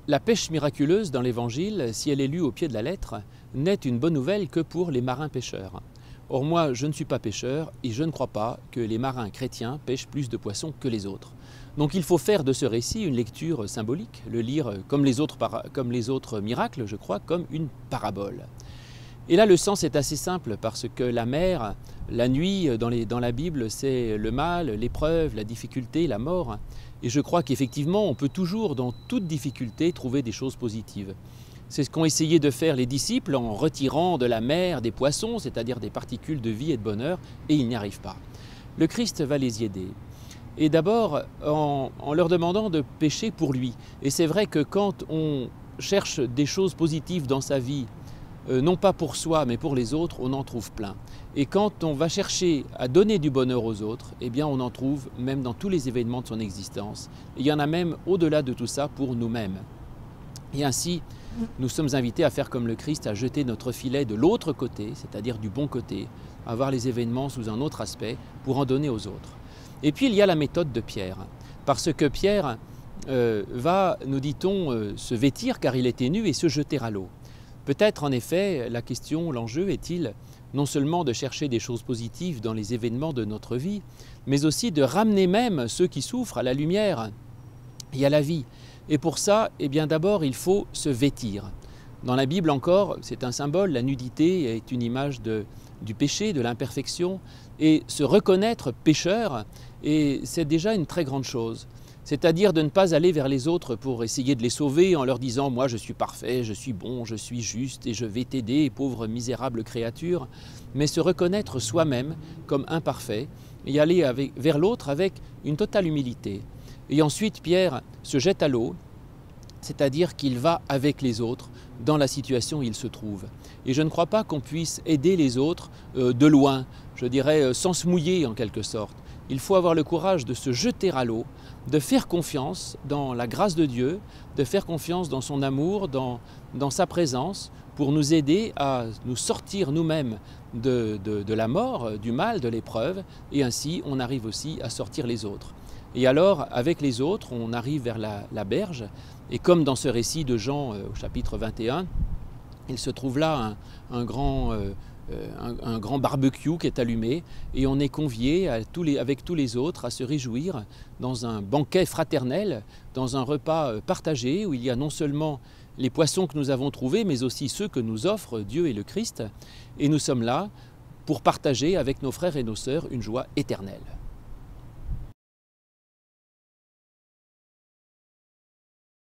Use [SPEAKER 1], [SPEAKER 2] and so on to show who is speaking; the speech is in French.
[SPEAKER 1] La pêche miraculeuse dans l'Évangile, si elle est lue au pied de la lettre, n'est une bonne nouvelle que pour les marins pêcheurs. Or moi, je ne suis pas pêcheur et je ne crois pas que les marins chrétiens pêchent plus de poissons que les autres. Donc il faut faire de ce récit une lecture symbolique, le lire comme les autres miracles, je crois, comme une parabole. Et là, le sens est assez simple parce que la mer, la nuit, dans la Bible, c'est le mal, l'épreuve, la difficulté, la mort. Et je crois qu'effectivement, on peut toujours, dans toute difficulté, trouver des choses positives. C'est ce qu'ont essayé de faire les disciples en retirant de la mer des poissons, c'est-à-dire des particules de vie et de bonheur, et ils n'y arrivent pas. Le Christ va les y aider. Et d'abord, en leur demandant de pécher pour lui. Et c'est vrai que quand on cherche des choses positives dans sa vie, non pas pour soi, mais pour les autres, on en trouve plein. Et quand on va chercher à donner du bonheur aux autres, eh bien on en trouve même dans tous les événements de son existence. Et il y en a même au-delà de tout ça pour nous-mêmes. Et ainsi, nous sommes invités à faire comme le Christ, à jeter notre filet de l'autre côté, c'est-à-dire du bon côté, à voir les événements sous un autre aspect pour en donner aux autres. Et puis il y a la méthode de Pierre, parce que Pierre va, nous dit-on, se vêtir car il était nu et se jeter à l'eau. Peut-être en effet, la question, l'enjeu est-il non seulement de chercher des choses positives dans les événements de notre vie, mais aussi de ramener même ceux qui souffrent à la lumière et à la vie. Et pour ça, eh bien d'abord, il faut se vêtir. Dans la Bible encore, c'est un symbole, la nudité est une image du péché, de l'imperfection, et se reconnaître pécheur, et c'est déjà une très grande chose. C'est-à-dire de ne pas aller vers les autres pour essayer de les sauver en leur disant « moi je suis parfait, je suis bon, je suis juste et je vais t'aider, pauvre misérable créature », mais se reconnaître soi-même comme imparfait et aller vers l'autre avec une totale humilité. Et ensuite Pierre se jette à l'eau, c'est-à-dire qu'il va avec les autres dans la situation où il se trouve. Et je ne crois pas qu'on puisse aider les autres de loin, je dirais sans se mouiller en quelque sorte. Il faut avoir le courage de se jeter à l'eau, de faire confiance dans la grâce de Dieu, de faire confiance dans son amour, dans sa présence, pour nous aider à nous sortir nous-mêmes de la mort, du mal, de l'épreuve, et ainsi on arrive aussi à sortir les autres. Et alors, avec les autres, on arrive vers la berge, et comme dans ce récit de Jean au chapitre 21, il se trouve là un grand barbecue qui est allumé et on est convié avec tous les autres à se réjouir dans un banquet fraternel, dans un repas partagé où il y a non seulement les poissons que nous avons trouvés, mais aussi ceux que nous offrent Dieu et le Christ. Et nous sommes là pour partager avec nos frères et nos sœurs une joie éternelle.